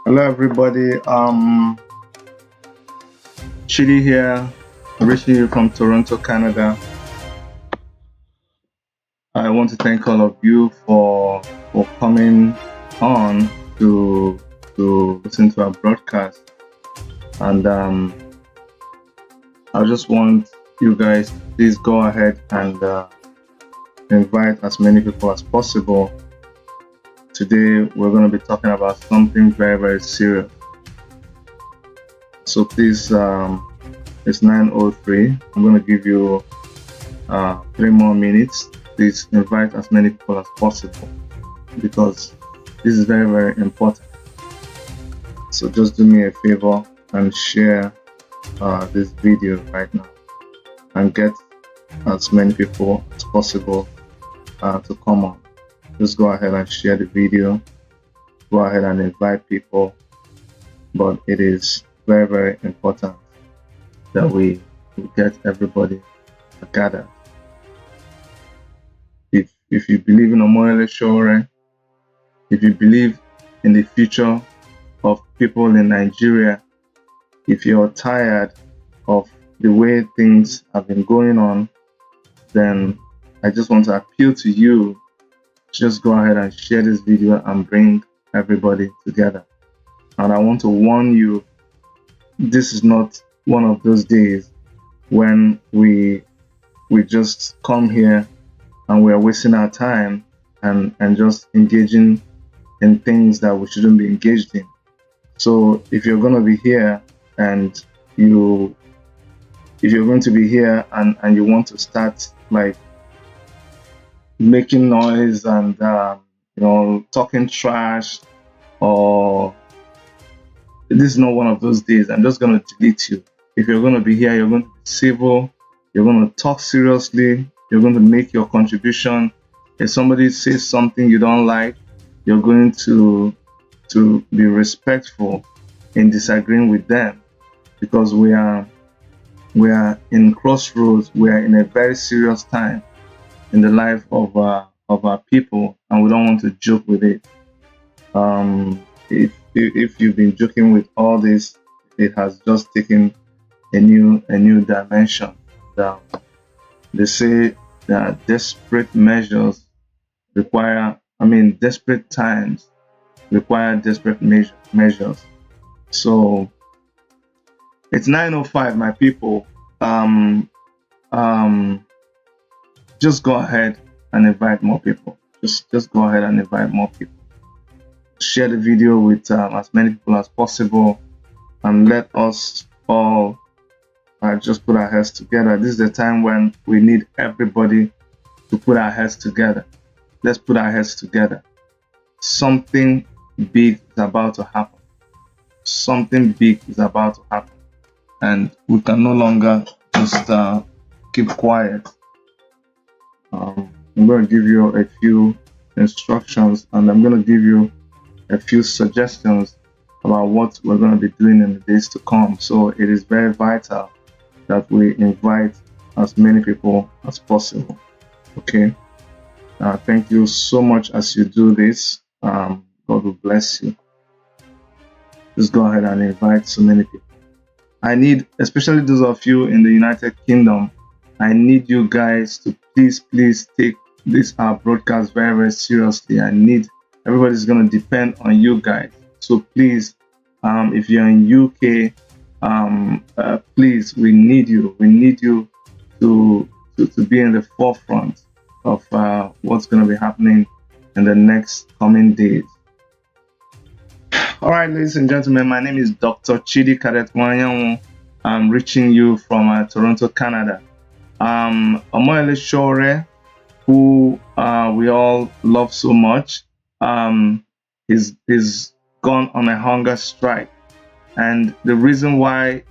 Hello, everybody. Chidi here, reaching you from Toronto, Canada. I want to thank all of you for coming on to listen to our broadcast, and I just want you guys to please go ahead and invite as many people as possible. Today, we're going to be talking about something very, very serious. So please, it's 9:03. I'm going to give you 3 more minutes. Please invite as many people as possible because this is very, very important. So just do me a favor and share this video right now and get as many people as possible to come on. Just go ahead and share the video. Go ahead and invite people. But it is very, very important that we get everybody gathered. If you believe in Sowore, if you believe in the future of people in Nigeria, if you're tired of the way things have been going on, then I just want to appeal to you, just go ahead and share this video and bring everybody together. And I want to warn you, this is not one of those days when we just come here and we're wasting our time and just engaging in things that we shouldn't be engaged in. So if you're going to be here and if you're going to be here and you want to start like making noise and talking trash, or this is not one of those days, I'm just going to delete you. If you're going to be here, you're going to be civil, you're going to talk seriously, you're going to make your contribution. If somebody says something you don't like, you're going to be respectful in disagreeing with them, because we are in crossroads. We are in a very serious time in the life of our people, and we don't want to joke with it. If you've been joking with all this, it has just taken a new dimension. They say that desperate times require desperate measures. So it's 9:05, my people. Just go ahead and invite more people. Just go ahead and invite more people. Share the video with as many people as possible, and let us all just put our heads together. This is the time when we need everybody to put our heads together. Let's put our heads together. Something big is about to happen. Something big is about to happen, and we can no longer just keep quiet. I'm going to give you a few instructions, and I'm going to give you a few suggestions about what we're going to be doing in the days to come. So it is very vital that we invite as many people as possible. Okay. Thank you so much as you do this. God will bless you. Just go ahead and invite so many people. I need, especially those of you in the United Kingdom, I need you guys to please take this broadcast very, very seriously. Everybody's going to depend on you guys. So please, if you're in UK, please, we need you. We need you to be in the forefront of what's going to be happening in the next coming days. All right, ladies and gentlemen, my name is Dr. Chidi Kadetwanyanwu. I'm reaching you from Toronto, Canada. Sowore, who we all love so much, is gone on a hunger strike. And the reason why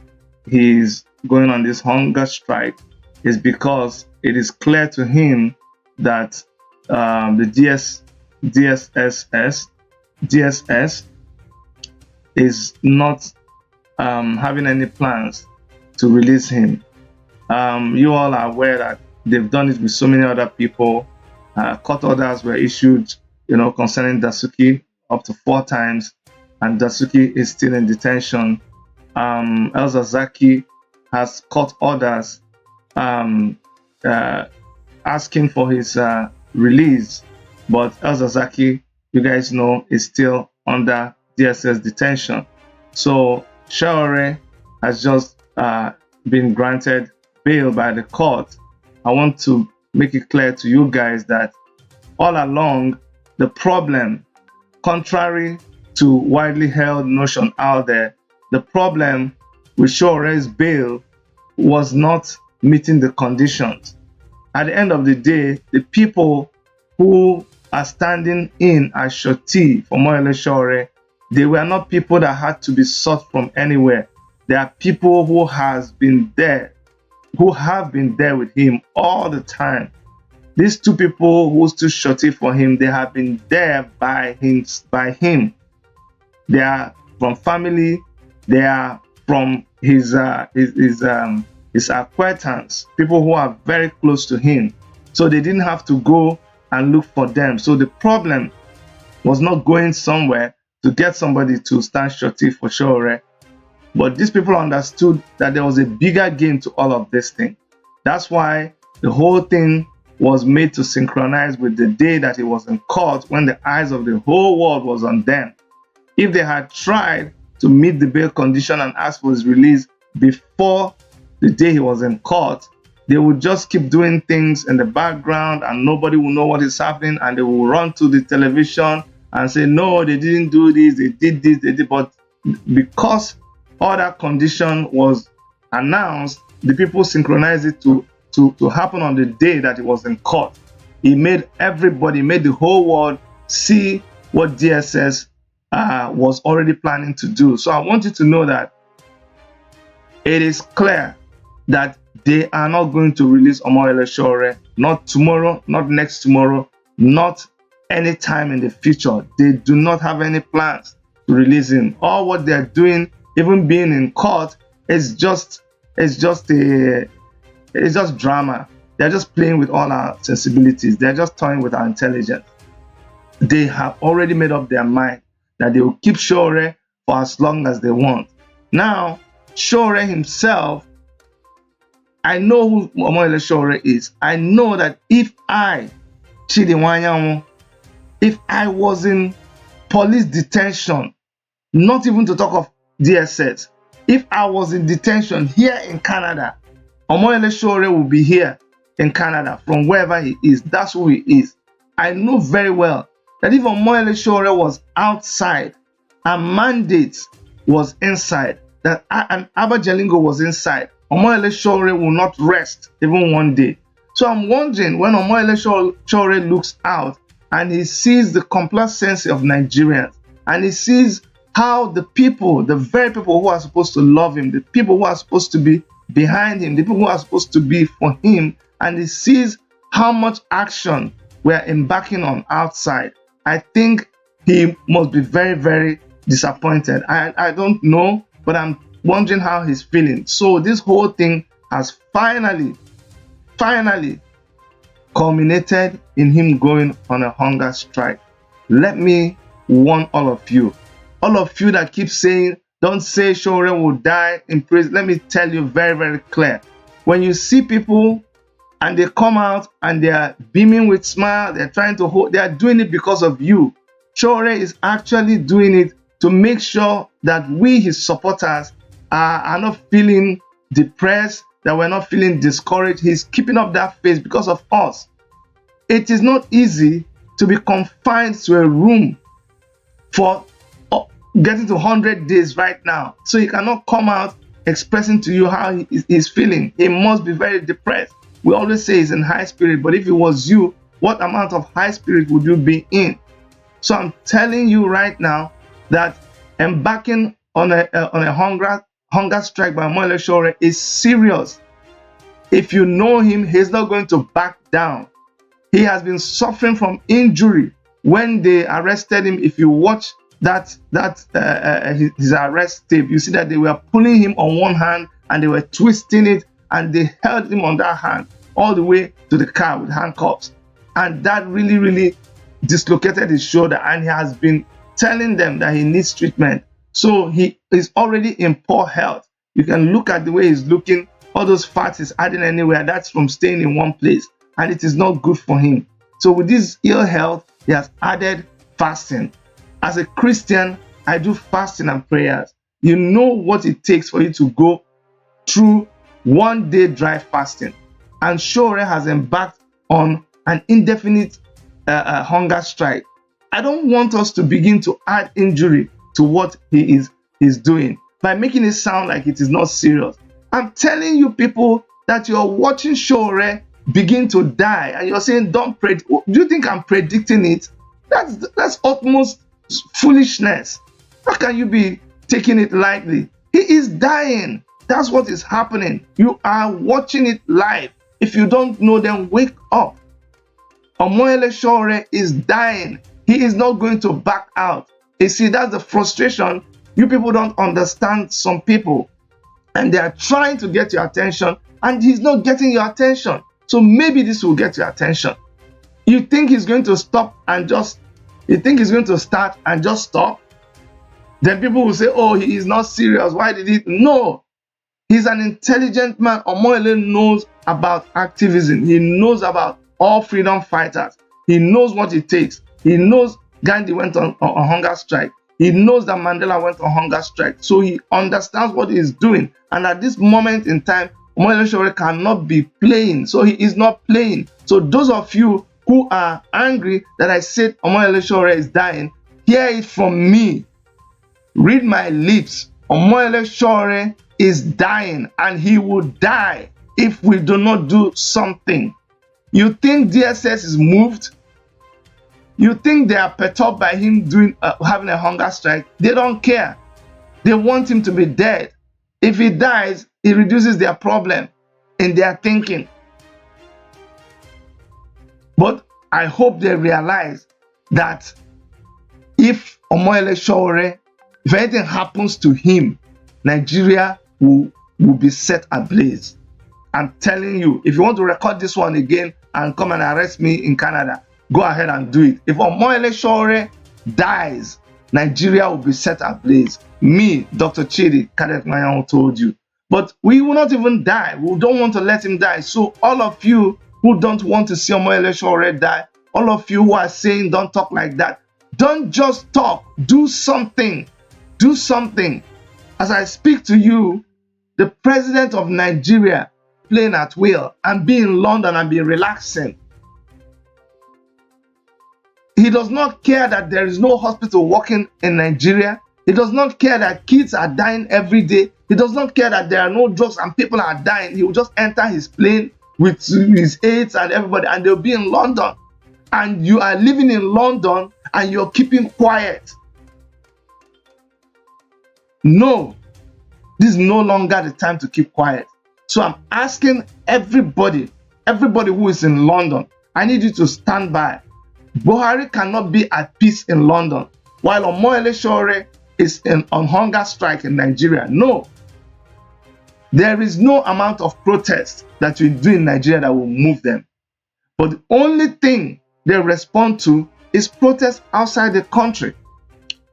he's going on this hunger strike is because it is clear to him that the DSS is not having any plans to release him. You all are aware that they've done it with so many other people. Court orders were issued, concerning Dasuki up to 4 times, and Dasuki is still in detention. El Zazaki has court orders um, uh, asking for his release, but El Zazaki, you guys know, is still under DSS detention. So Sowore has just been granted bail by the court. I want to make it clear to you guys that all along, the problem, contrary to widely held notion out there, the problem with Sowore's bail was not meeting the conditions. At the end of the day, the people who are standing in as surety for Moyele Sowore, they were not people that had to be sought from anywhere. They are people who have been there with him all the time. These two people who stood surety for him, they have been there by him. They are from family. They are from his acquaintance, people who are very close to him. So they didn't have to go and look for them. So the problem was not going somewhere to get somebody to stand surety for Sowore. But these people understood that there was a bigger game to all of this thing. That's why the whole thing was made to synchronize with the day that he was in court, when the eyes of the whole world was on them. If they had tried to meet the bail condition and ask for his release before the day he was in court, they would just keep doing things in the background and nobody will know what is happening, and they will run to the television and say, no, they didn't do this, they did this, they did. But because all that condition was announced, the people synchronized it to happen on the day that he was in court. He made everybody, made the whole world see what DSS was already planning to do. So I want you to know that it is clear that they are not going to release Omoyele Sowore, not tomorrow, not next tomorrow, not any time in the future. They do not have any plans to release him. All what they're doing, even being in court, is just drama. They're just playing with all our sensibilities. They're just toying with our intelligence. They have already made up their mind that they will keep Sowore for as long as they want. Now, Sowore himself, I know who Omoyele Sowore is. I know that if I, Chidi Wanyanwu, if I was in police detention, not even to talk of DSS, if I was in detention here in Canada, Omoyele Sowore will be here in Canada from wherever he is. That's who he is. I know very well that if Omoyele Sowore was outside and mandate was inside, that and Abba Jalingo was inside, Omoyele Sowore will not rest even one day. So I'm wondering, when Omoyele Sowore looks out and he sees the complacency of Nigerians, and he sees how the people, the very people who are supposed to love him, the people who are supposed to be behind him, the people who are supposed to be for him, and he sees how much action we're embarking on outside, I think he must be very, very disappointed. I don't know, but I'm wondering how he's feeling. So this whole thing has finally culminated in him going on a hunger strike. Let me warn all of you that keep saying, don't say Sowore will die in prison. Let me tell you very, very clear. When you see people and they come out and they are beaming with smile, they're trying to hold, they are doing it because of you. Sowore is actually doing it to make sure that we, his supporters, are not feeling depressed, that we're not feeling discouraged. He's keeping up that face because of us. It is not easy to be confined to a room for getting to 100 days right now. So he cannot come out expressing to you how he's feeling. He must be very depressed. We always say he's in high spirit, but if it was you, what amount of high spirit would you be in? So I'm telling you right now that embarking on a hunger strike by Omoyele Sowore is serious. If you know him, he's not going to back down. He has been suffering from injury. When they arrested him, if you watch his arrest tape, you see that they were pulling him on one hand and they were twisting it, and they held him on that hand all the way to the car with handcuffs. And that really, really dislocated his shoulder, and he has been telling them that he needs treatment. So he is already in poor health. You can look at the way he's looking. All those fats is adding anywhere. That's from staying in one place, and it is not good for him. So with this ill health, he has added fasting. As a Christian, I do fasting and prayers. You know what it takes for you to go through 1 day dry fasting. And Sowore has embarked on an indefinite hunger strike. I don't want us to begin to add injury to what he is doing by making it sound like it is not serious. I'm telling you people that you're watching Sowore begin to die and you're saying don't pray. Do you think I'm predicting it? That's utmost foolishness. How can you be taking it lightly? He is dying. That's what is happening. You are watching it live. If you don't know, then wake up. Omoyele Sowore is dying. He is not going to back out. You see, that's the frustration. You people don't understand some people, and they are trying to get your attention, and he's not getting your attention. So maybe this will get your attention. You think he's going to stop and just, you think he's going to start and just stop? Then people will say, oh, he is not serious. Why did he? No. He's an intelligent man. Omoyele knows about activism. He knows about all freedom fighters. He knows what it takes. He knows Gandhi went on hunger strike. He knows that Mandela went on hunger strike. So he understands what he's doing. And at this moment in time, Omoyele Sowore cannot be playing. So he is not playing. So those of you who are angry that I said Omoyele Sowore is dying, hear it from me. Read my lips. Omoyele Sowore is dying, and he will die if we do not do something. You think DSS is moved? You think they are perturbed by him having a hunger strike? They don't care. They want him to be dead. If he dies, it reduces their problem in their thinking. But I hope they realize that if Omoyele Sowore, if anything happens to him, Nigeria will be set ablaze. I'm telling you, if you want to record this one again and come and arrest me in Canada, go ahead and do it. If Omoyele Sowore dies, Nigeria will be set ablaze. Me, Dr. Chidi Kadek Mayan told you. But we will not even die. We don't want to let him die. So all of you who don't want to see Omoyele Sowore die, all of you who are saying don't talk like that, don't just talk. Do something. Do something. As I speak to you, the president of Nigeria playing at will and be in London and be relaxing. He does not care that there is no hospital working in Nigeria. He does not care that kids are dying every day. He does not care that there are no drugs and people are dying. He will just enter his plane with his aides and everybody, and they'll be in London. And you are living in London and you're keeping quiet. No, this is no longer the time to keep quiet. So I'm asking everybody who is in London, I need you to stand by. Buhari cannot be at peace in London while Omoyele Sowore is on hunger strike in Nigeria. No. There is no amount of protest that we do in Nigeria that will move them. But the only thing they respond to is protest outside the country.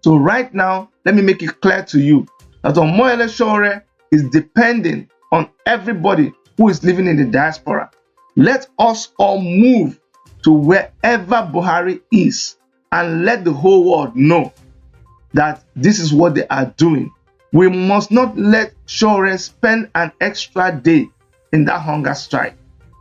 So right now, let me make it clear to you that Omoyele Sowore is depending on everybody who is living in the diaspora. Let us all move to wherever Buhari is and let the whole world know that this is what they are doing. We must not let Sowore spend an extra day in that hunger strike.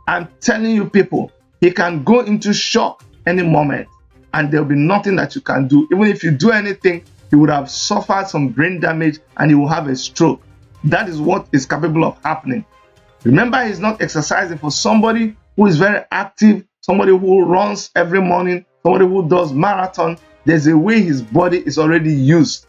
I'm telling you people, he can go into shock any moment and there'll be nothing that you can do. Even if you do anything, he would have suffered some brain damage and he will have a stroke. That is what is capable of happening. Remember, he's not exercising. For somebody who is very active, somebody who runs every morning, somebody who does marathon, there's a way his body is already used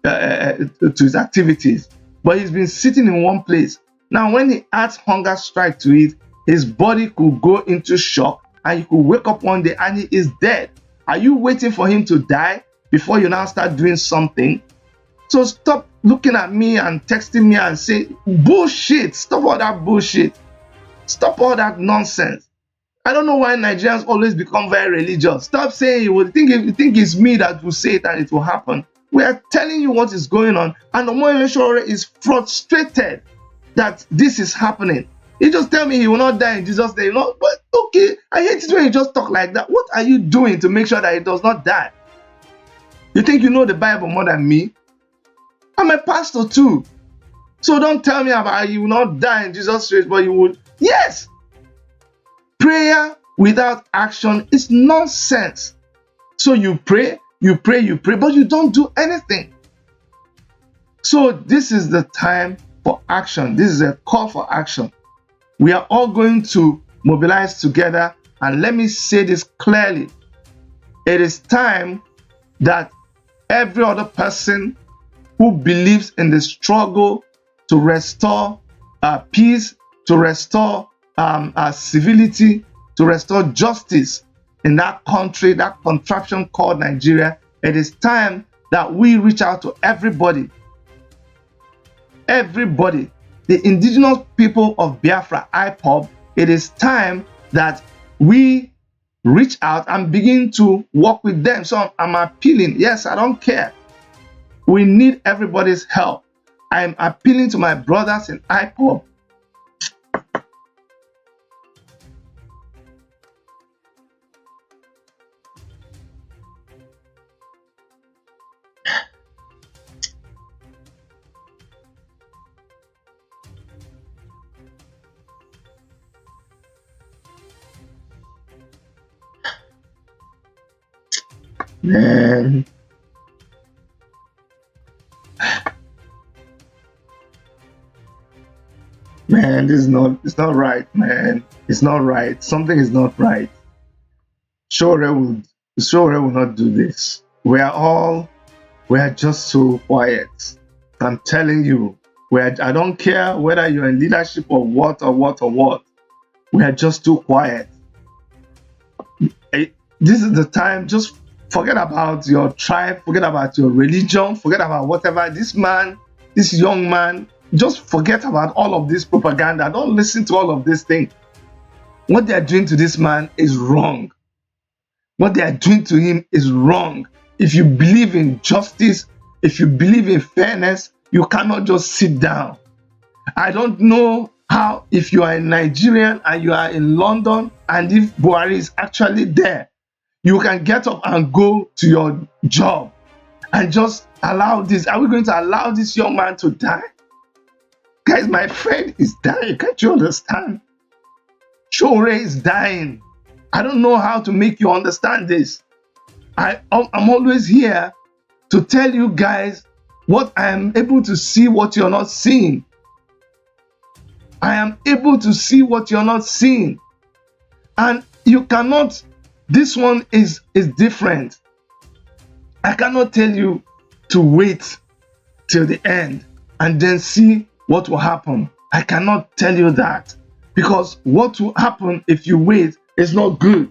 to his activities. But he's been sitting in one place. Now, when he adds hunger strike to it, his body could go into shock and he could wake up one day and he is dead. Are you waiting for him to die before you now start doing something? So stop looking at me and texting me and say, bullshit, stop all that bullshit. Stop all that nonsense. I don't know why Nigerians always become very religious. Stop saying you think it's me that will say it and it will happen. We are telling you what is going on, and Omoyele is frustrated that this is happening. He just tell me he will not die in Jesus' name. No, but okay, I hate it when you just talk like that. What are you doing to make sure that he does not die? You think you know the Bible more than me? I'm a pastor too. So don't tell me about you will not die in Jesus' name, but you would. Yes. Prayer without action is nonsense. So you pray, but you don't do anything. So this is the time for action. This is a call for action. We are all going to mobilize together, and let me say this clearly. It is time that every other person who believes in the struggle to restore peace, to restore civility, to restore justice in that country, that contraption called Nigeria, it is time that we reach out to everybody. Everybody. The indigenous people of Biafra, IPOB, it is time that we reach out and begin to work with them. So I'm appealing. Yes, I don't care. We need everybody's help. I'm appealing to my brothers in IPOB. Man. Man, it's not right, man. It's not right. Something is not right. Sowore will not do this. We are just so quiet. I'm telling you, I don't care whether you're in leadership or what. We are just too quiet. This is the time. Just forget about your tribe, forget about your religion, forget about whatever. This young man, just forget about all of this propaganda. Don't listen to all of this thing. What they are doing to this man is wrong. What they are doing to him is wrong. If you believe in justice, if you believe in fairness, you cannot just sit down. I don't know how, if you are a Nigerian and you are in London, and if Buhari is actually there, you can get up and go to your job and just allow this. Are we going to allow this young man to die? Guys, my friend is dying. Can't you understand? Sowore is dying. I don't know how to make you understand this. I'm always here to tell you guys what I am able to see, what you're not seeing. I am able to see what you're not seeing. And you cannot, this one is different. I cannot tell you to wait till the end and then see what will happen. I cannot tell you that, because what will happen if you wait is not good.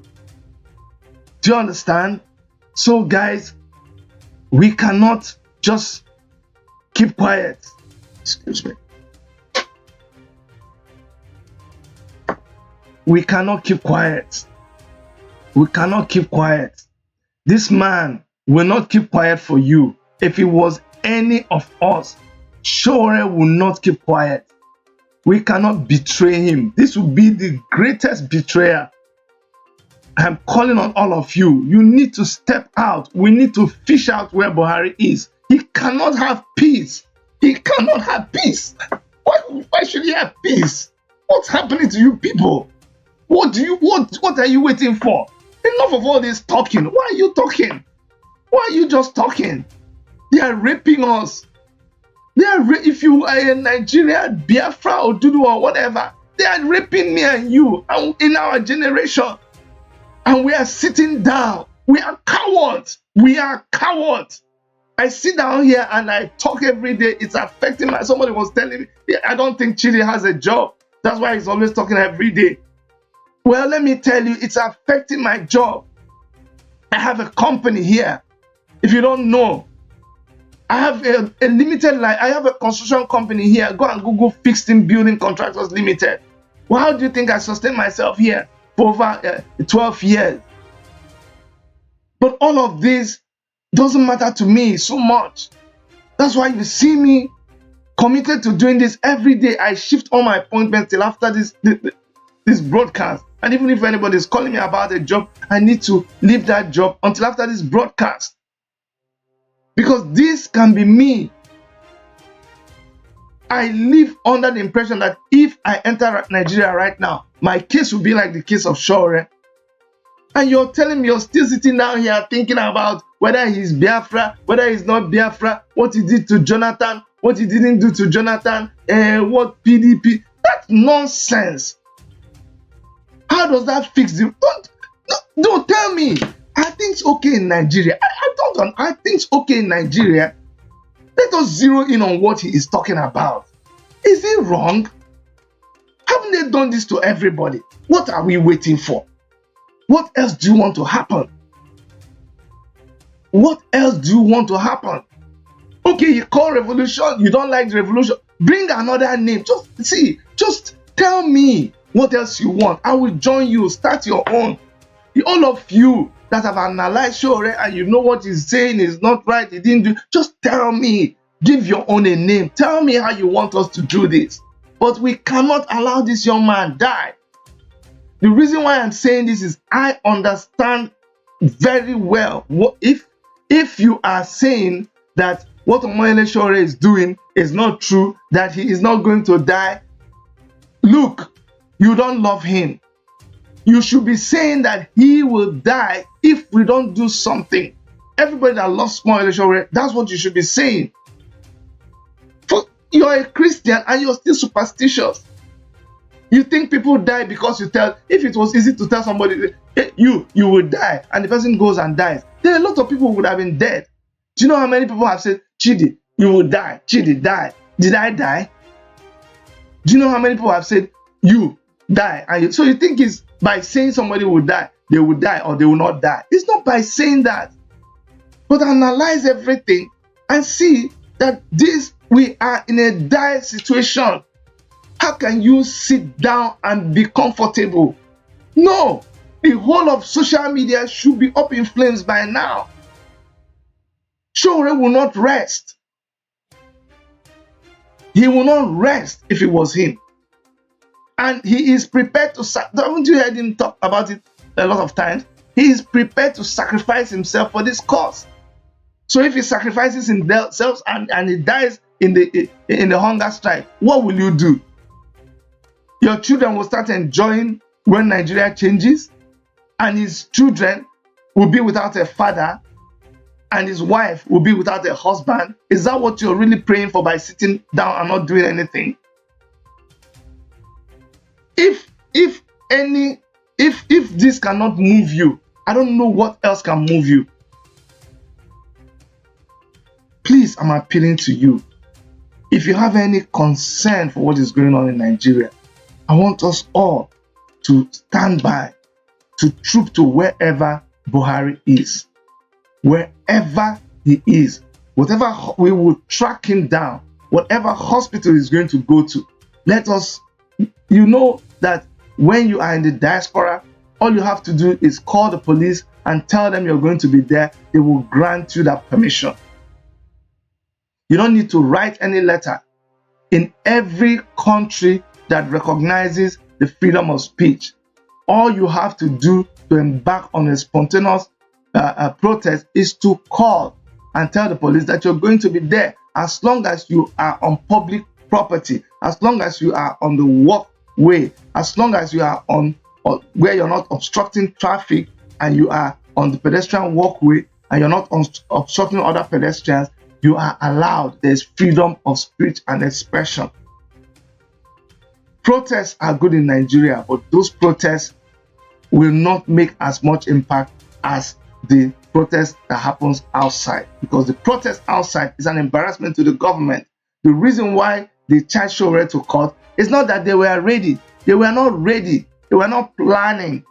Do you understand? So guys, we cannot just keep quiet. Excuse me. We cannot keep quiet. We cannot keep quiet. This man will not keep quiet for you. If it was any of us, Sowore will not keep quiet. We cannot betray him. This will be the greatest betrayer. I'm calling on all of you. You need to step out. We need to fish out where Buhari is. He cannot have peace. He cannot have peace. Why should he have peace? What's happening to you people? What are you waiting for? Enough of all this talking. Why are you talking? Why are you just talking? They are raping us. If you are a Nigerian, Biafra or Dudu or whatever, they are raping me and you and in our generation. And we are sitting down. We are cowards. We are cowards. I sit down here and I talk every day. It's affecting my. Somebody was telling me, I don't think Chidi has a job. That's why he's always talking every day. Well, let me tell you, it's affecting my job. I have a company here. If you don't know, I have a limited life. I have a construction company here. Go and Google Fixed In Building Contractors Limited. Well, how do you think I sustain myself here? for over 12 years. But all of this doesn't matter to me so much. That's why you see me committed to doing this every day. I shift all my appointments till after this broadcast. And even if anybody is calling me about a job, I need to leave that job until after this broadcast. Because this can be me. I live under the impression that if I enter Nigeria right now, my case will be like the case of Sowore. And you're telling me you're still sitting down here thinking about whether he's Biafra, whether he's not Biafra, what he did to Jonathan, what he didn't do to Jonathan, what PDP. That's nonsense. How does that fix the... Don't tell me. I think it's okay in Nigeria. I think it's okay in Nigeria. Let us zero in on what he is talking about. Is he wrong? Haven't they done this to everybody? What are we waiting for? What else do you want to happen? What else do you want to happen? Okay, you call revolution, you don't like the revolution. Bring another name. Just tell me what else you want. I will join you. Start your own. All of you that have analyzed Sowore and you know what he's saying is not right, he didn't do, just tell me. Give your own a name. Tell me how you want us to do this. But we cannot allow this young man die. The reason why I'm saying this is I understand very well what if you are saying that what Omoyele Sowore is doing is not true, that he is not going to die. Look, you don't love him. You should be saying that he will die if we don't do something. Everybody that loves Omoyele Sowore, that's what you should be saying. For you're a Christian and you're still superstitious. You think people die because you tell, if it was easy to tell somebody, hey, you will die, and the person goes and dies, then a lot of people would have been dead. Do you know how many people have said, Chidi, you will die, Chidi, die. Did I die? Do you know how many people have said, you die? And so you think it's by saying somebody will die, they will die or they will not die. It's not by saying that. But analyze everything and see that we are in a dire situation. How can you sit down and be comfortable? No, the whole of social media should be up in flames by now. Sowore will not rest. He will not rest if it was him. And he is prepared to, haven't you heard him talk about it a lot of times? He is prepared to sacrifice himself for this cause. So if he sacrifices himself and he dies in the hunger strike, what will you do? Your children will start enjoying when Nigeria changes, and his children will be without a father, and his wife will be without a husband. Is that what you're really praying for by sitting down and not doing anything? If this cannot move you, I don't know what else can move you. Please, I'm appealing to you. If you have any concern for what is going on in Nigeria, I want us all to stand by, to troop to wherever Buhari is. Wherever he is, whatever, we will track him down, whatever hospital he's going to go to. Let us, you know that when you are in the diaspora, all you have to do is call the police and tell them you're going to be there. They will grant you that permission. You don't need to write any letter. In every country that recognizes the freedom of speech, all you have to do to embark on a spontaneous protest is to call and tell the police that you're going to be there, as long as you are on public property, as long as you are on the walkway, as long as you are on where you're not obstructing traffic and you are on the pedestrian walkway and you're not obstructing other pedestrians, you are allowed. There's freedom of speech and expression. Protests are good in Nigeria, but those protests will not make as much impact as the protest that happens outside, because the protest outside is an embarrassment to the government. The reason why they charged Sowore to court is not that they were ready. They were not ready. They were not planning.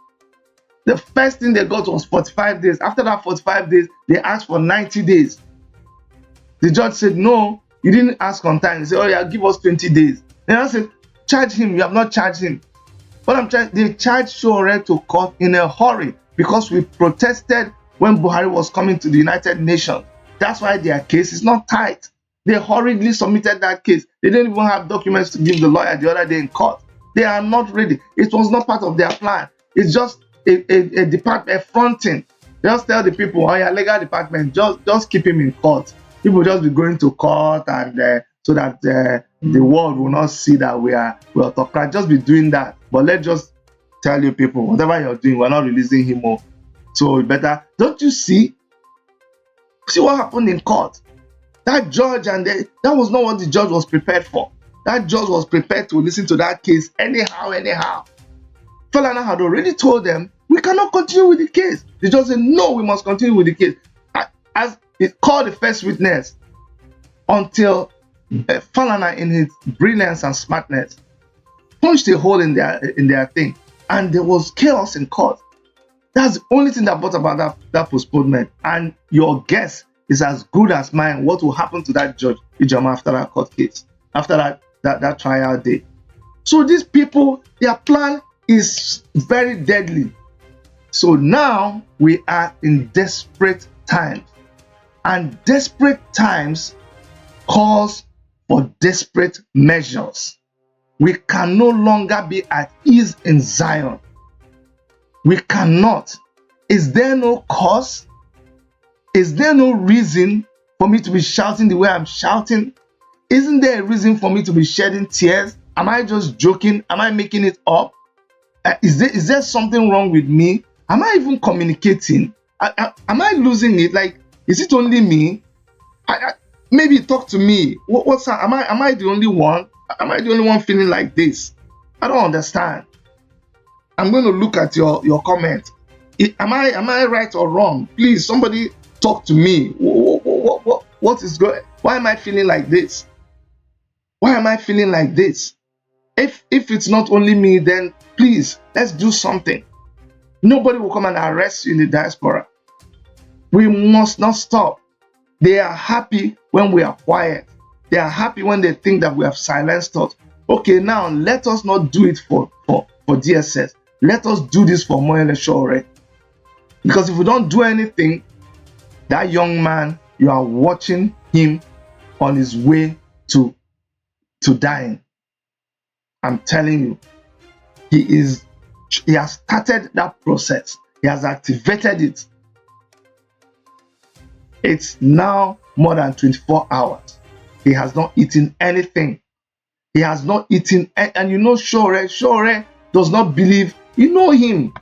The first thing they got was 45 days. After that 45 days, they asked for 90 days. The judge said, no, you didn't ask on time. He said, oh yeah, give us 20 days. Then I said, charge him. You have not charged him. What I'm trying, they charged Sowore to court in a hurry because we protested when Buhari was coming to the United Nations. That's why their case is not tight. They hurriedly submitted that case. They didn't even have documents to give the lawyer the other day in court. They are not ready. It was not part of their plan. It's just a department fronting. Just tell the people, oh yeah, legal department, just keep him in court. People just be going to court and so that the world will not see that we are autocrat. Just be doing that. But let's just tell you people, whatever you're doing, we're not releasing him more. So better, don't you see? See what happened in court? That judge that was not what the judge was prepared for. That judge was prepared to listen to that case anyhow. Falana had already told them, we cannot continue with the case. The judge said, no, we must continue with the case. As it called the first witness until Falana, in his brilliance and smartness, punched a hole in their thing. And there was chaos in court. That's the only thing that brought about that postponement. And your guess is as good as mine what will happen to that judge Ijoma after that court case, after that trial day. So these people, their plan is very deadly. So now we are in desperate times. And desperate times calls for desperate measures. We can no longer be at ease in Zion. We cannot. Is there no cause? Is there no reason for me to be shouting the way I'm shouting? Isn't there a reason for me to be shedding tears? Am I just joking? Am I making it up? Is there something wrong with me? Am I even communicating? Am I losing it? Like, is it only me? Maybe talk to me. What's that? Am I the only one? Am I the only one feeling like this? I don't understand. I'm going to look at your comment. Am I right or wrong? Please, somebody talk to me. What is going? Why am I feeling like this? Why am I feeling like this? If it's not only me, then please, let's do something. Nobody will come and arrest you in the diaspora. We must not stop. They are happy when we are quiet. They are happy when they think that we have silenced us. Okay, now let us not do it for DSS. Let us do this for Moyele Sowore. Because if we don't do anything, that young man, you are watching him on his way to dying. I'm telling you, he has started that process. He has activated it. It's now more than 24 hours. He has not eaten anything. He has not eaten, and you know Sowore does not believe. You know him.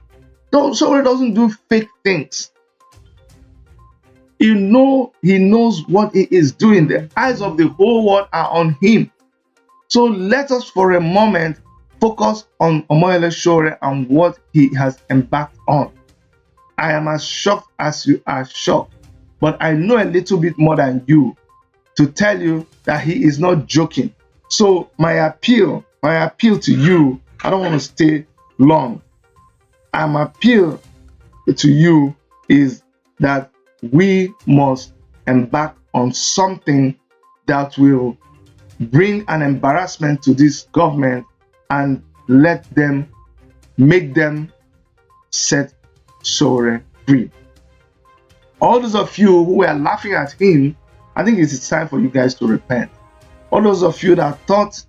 Sowore doesn't do fake things. You know he knows what he is doing. The eyes of the whole world are on him. So let us for a moment focus on Moyele Sowore and what he has embarked on. I am as shocked as you are shocked, but I know a little bit more than you to tell you that he is not joking. So my appeal to you, I don't want to stay long. My appeal to you is that we must embark on something that will bring an embarrassment to this government and make them set Sowore free. All those of you who were laughing at him, I think it is time for you guys to repent. All those of you that thought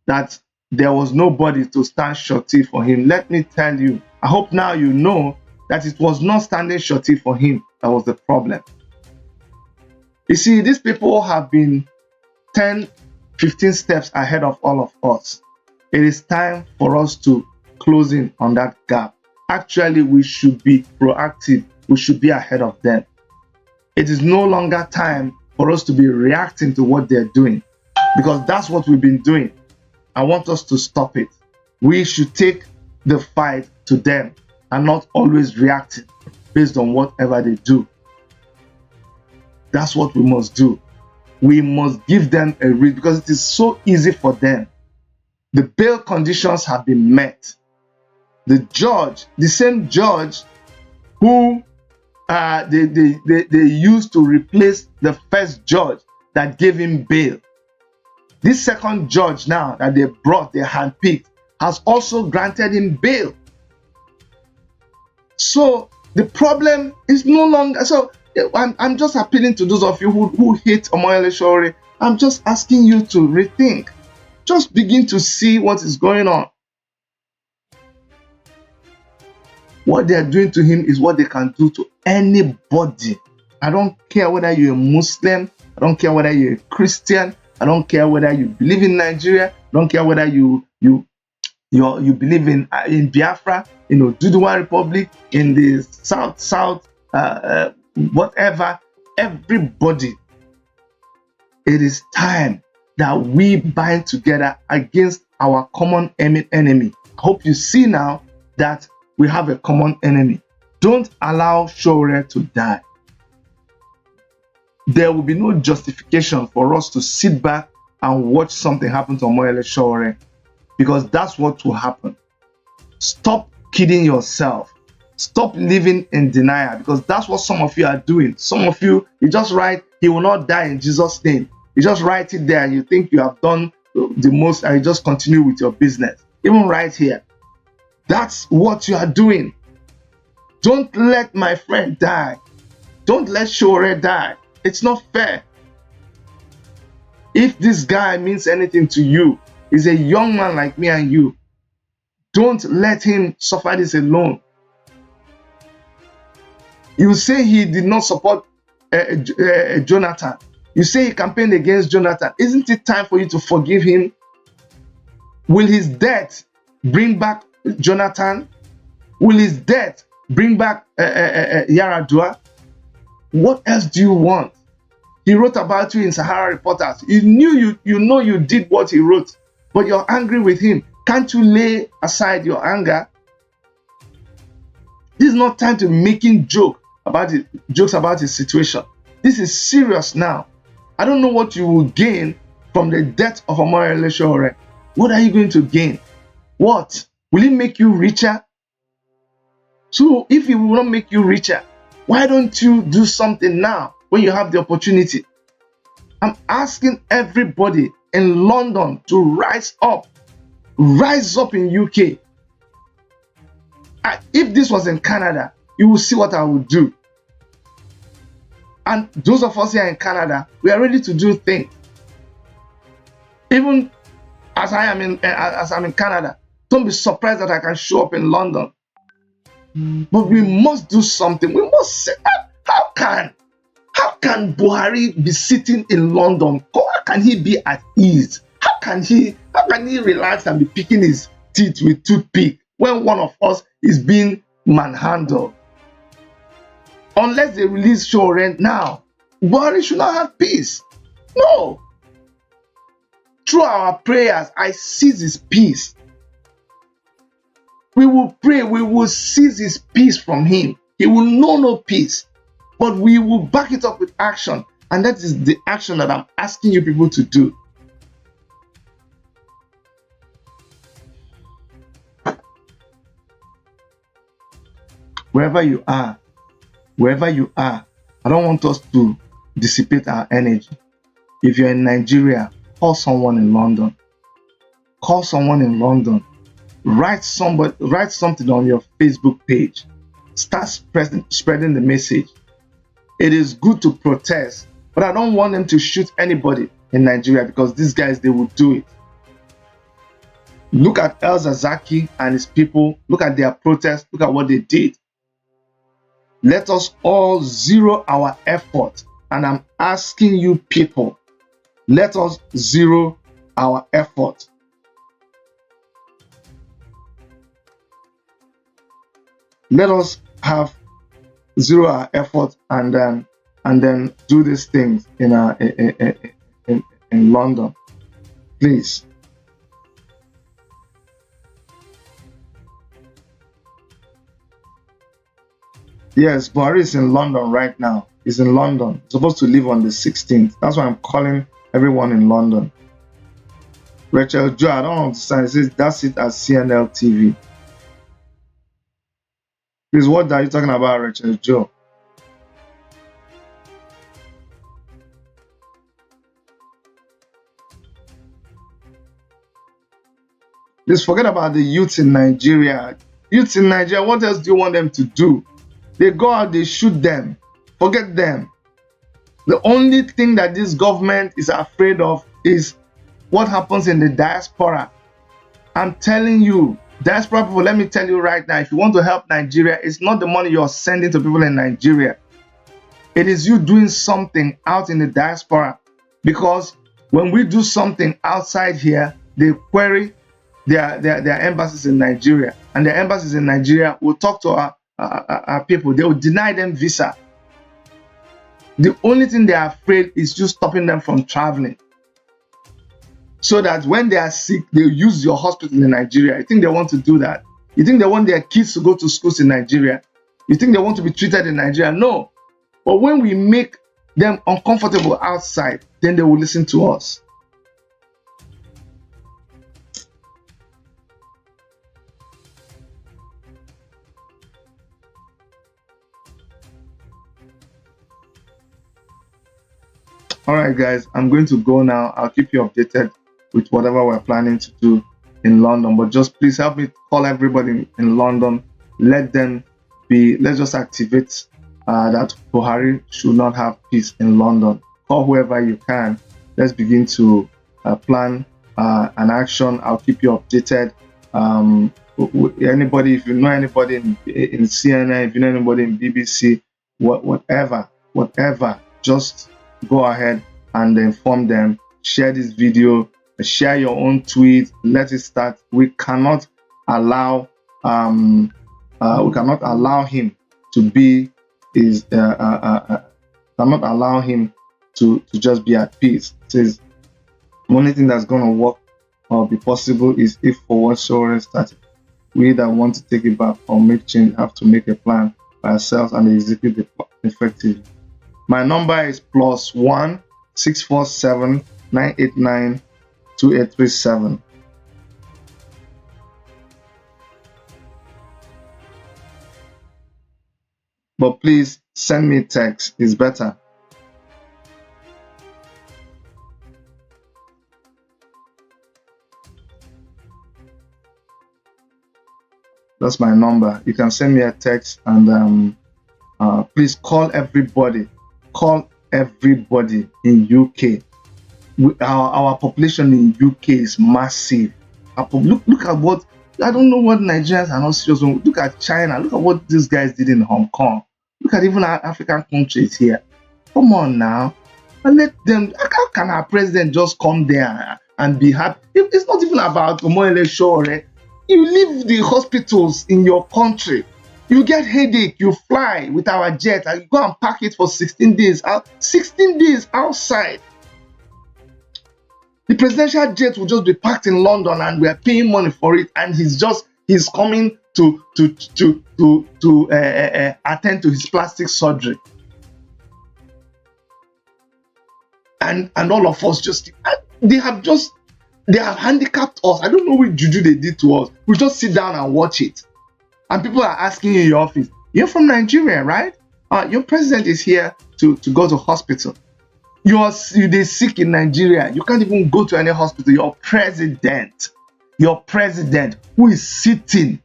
that there was nobody to stand shorty for him, let me tell you, I hope now you know that it was not standing shorty for him that was the problem. You see, these people have been 10, 15 steps ahead of all of us. It is time for us to close in on that gap. Actually, we should be proactive. We should be ahead of them. It is no longer time for us to be reacting to what they're doing, because that's what we've been doing. I want us to stop it. We should take the fight to them and not always reacting based on whatever they do. That's what we must do. We must give them a read because it is so easy for them. The bail conditions have been met. The judge, the same judge who they used to replace the first judge that gave him bail. This second judge now that they brought, they handpicked, has also granted him bail. So the problem is no longer. So I'm just appealing to those of you who hate Omoyele Sowore. I'm just asking you to rethink. Just begin to see what is going on. What they are doing to him is what they can do to anybody. I don't care whether you're a Muslim. I don't care whether you're a Christian. I don't care whether you believe in Nigeria. I don't care whether you believe in Biafra, Duduwa Republic, in the South, whatever. Everybody, it is time that we bind together against our common enemy. I hope you see now that we have a common enemy. Don't allow Sowore to die. There will be no justification for us to sit back and watch something happen to Omoyele Sowore, because that's what will happen. Stop kidding yourself. Stop living in denial, because that's what some of you are doing. Some of you just write, "He will not die in Jesus' name." You just write it there and you think you have done the most, and you just continue with your business. Even right here. That's what you are doing. Don't let my friend die. Don't let Sowore die. It's not fair. If this guy means anything to you, he's a young man like me and you. Don't let him suffer this alone. You say he did not support Jonathan. You say he campaigned against Jonathan. Isn't it time for you to forgive him? Will his death bring back Jonathan? Will his death bring back Yaradua? What else do you want? He wrote about you in Sahara Reporters. You knew you did what he wrote, but you're angry with him. Can't you lay aside your anger? This is not time to be making jokes about his situation. This is serious now. I don't know what you will gain from the death of Omoyele Sowore. What are you going to gain? What? Will it make you richer? So if it will not make you richer, why don't you do something now when you have the opportunity? I'm asking everybody in London to rise up. Rise up in UK. If this was in Canada, you will see what I would do. And those of us here in Canada, we are ready to do things. Even as I'm in Canada, don't be surprised that I can show up in London. But we must do something. We must say, how can Buhari be sitting in London? How can he be at ease? How can he relax and be picking his teeth with toothpick when one of us is being manhandled? Unless they release Sowore now, Buhari should not have peace. No. Through our prayers, I seize his peace. We will pray, we will seize his peace from him. He will know no peace. But we will back it up with action. And that is the action that I'm asking you people to do. Wherever you are, I don't want us to dissipate our energy. If you're in Nigeria, call someone in London. Call someone in London. Write something on your Facebook page. Start spreading the message. It is good to protest, but I don't want them to shoot anybody in Nigeria, because these guys, they will do it. Look at El Zazaki and his people. Look at their protest. Look at what they did. Let us all zero our effort. And I'm asking you people, let us zero our effort. Let us have zero our effort and then do these things in London, please. Yes, Buhari is in London right now. He's in London. He's supposed to leave on the 16th. That's why I'm calling everyone in London. Rachel Joe, I don't understand. It says that's it at CNL TV. Please, what are you talking about, Rachel Joe? Please forget about the youths in Nigeria. Youths in Nigeria, what else do you want them to do? They go out, they shoot them. Forget them. The only thing that this government is afraid of is what happens in the diaspora. I'm telling you, diaspora people, let me tell you right now, if you want to help Nigeria, it's not the money you're sending to people in Nigeria. It is you doing something out in the diaspora. Because when we do something outside here, they query their embassies in Nigeria. And their embassies in Nigeria will talk to our people. They will deny them visa. The only thing they are afraid is just stopping them from traveling. So that when they are sick, they use your hospital in Nigeria. You think they want to do that? You think they want their kids to go to schools in Nigeria? You think they want to be treated in Nigeria? No. But when we make them uncomfortable outside, then they will listen to us. All right, guys, I'm going to go now. I'll keep you updated with whatever we're planning to do in London. But just please help me call everybody in London. Let's just activate that Buhari should not have peace in London. Call whoever you can. Let's begin to plan an action. I'll keep you updated. Anybody, if you know anybody in CNN, if you know anybody in BBC, whatever, just go ahead and inform them. Share this video, share your own tweet. Let it start. We cannot allow him to be cannot allow him to just be at peace. It says the only thing that's going to work or be possible is if for what Sowore started, we that want to take it back or make change have to make a plan by ourselves and execute the plan effectively. My number is +1 647 989 2837. But please send me text, it's better. That's my number. You can send me a text and please call everybody. Call everybody in UK. Our population in UK is massive. Look at what, I don't know what Nigerians are not serious on. Look at China. Look at what these guys did in Hong Kong. Look at even our African countries here. Come on now. And let them, how can our president just come there and be happy? It's not even about Sowore. You leave the hospitals in your country. You get headache, you fly with our jet and you go and park it for 16 days. 16 days outside. The presidential jet will just be parked in London and we are paying money for it, and he's coming to attend to his plastic surgery. And all of us they have handicapped us. I don't know what juju they did to us. We just sit down and watch it. And people are asking you in your office, you're from Nigeria, right? Your president is here to go to hospital. You're sick in Nigeria. You can't even go to any hospital. Your president, who is sitting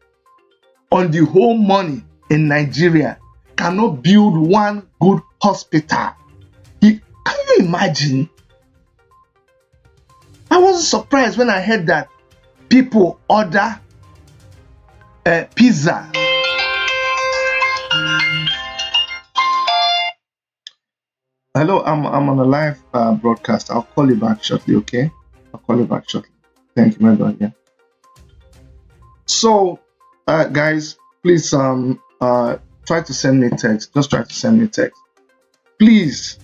on the whole money in Nigeria, cannot build one good hospital. Can you imagine? I wasn't surprised when I heard that people order pizza. Hello, I'm on a live broadcast. I'll call you back shortly, okay? I'll call you back shortly. Thank you, my brother. Yeah. So, guys, please try to send me text. Just try to send me text. Please,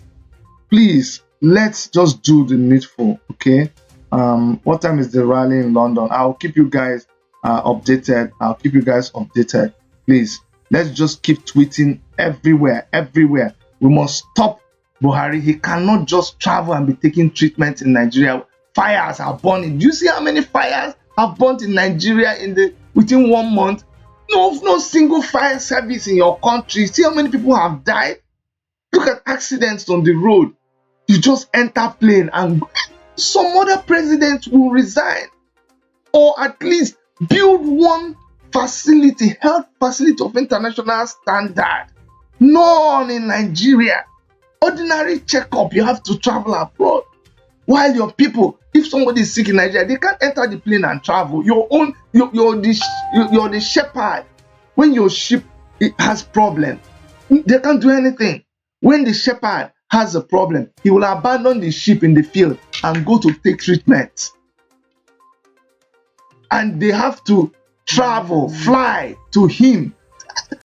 let's just do the needful, okay? What time is the rally in London? I'll keep you guys updated. Please, let's just keep tweeting everywhere. We must stop Buhari. He cannot just travel and be taking treatment in Nigeria. Fires are burning. Do you see how many fires have burned in Nigeria within 1 month? No single fire service in your country. See how many people have died? Look at accidents on the road. You just enter plane and some other president will resign. or at least build one facility, health facility of international standard. None in Nigeria. Ordinary checkup, you have to travel abroad. While your people, if somebody is sick in Nigeria, they can't enter the plane and travel. You're the shepherd. When your sheep has problem, they can't do anything. When the shepherd has a problem, he will abandon the sheep in the field and go to take treatment. And they have to travel, fly to him.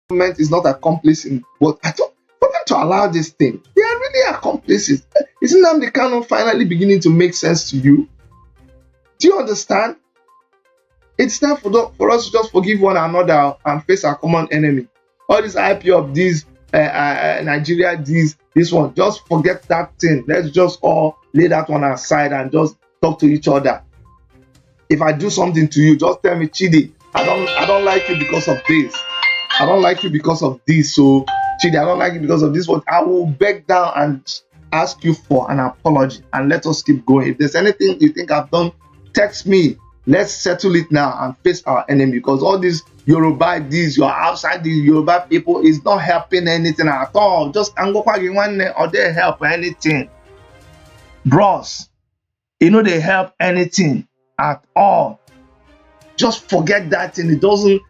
Government is not accomplishing what I thought. For them to allow this thing, they are really accomplices. Isn't Nnamdi Kanu finally beginning to make sense to you? Do you understand? It's time for us to just forgive one another and face our common enemy. All this IP of this Nigeria, this one, just forget that thing. Let's just all lay that one aside and just talk to each other. If I do something to you, just tell me, Chidi, I don't like you because of this. I don't like you because of this. So, Chidi, I don't like you because of this one. I will beg down and ask you for an apology and let us keep going. If there's anything you think I've done, text me. Let's settle it now and face our enemy, because all this Yoruba, you're outside the Yoruba people is not helping anything at all. Just Angokwagi or they help anything. Bros, they help anything at all. Just forget that thing. It doesn't,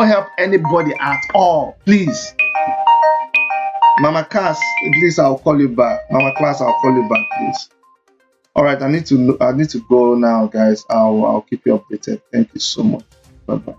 help anybody at all. Please. Mama Class, please, I'll call you back. Mama Class, I'll call you back, please. All right, I need to go now, guys. I'll keep you updated. Thank you so much. Bye-bye.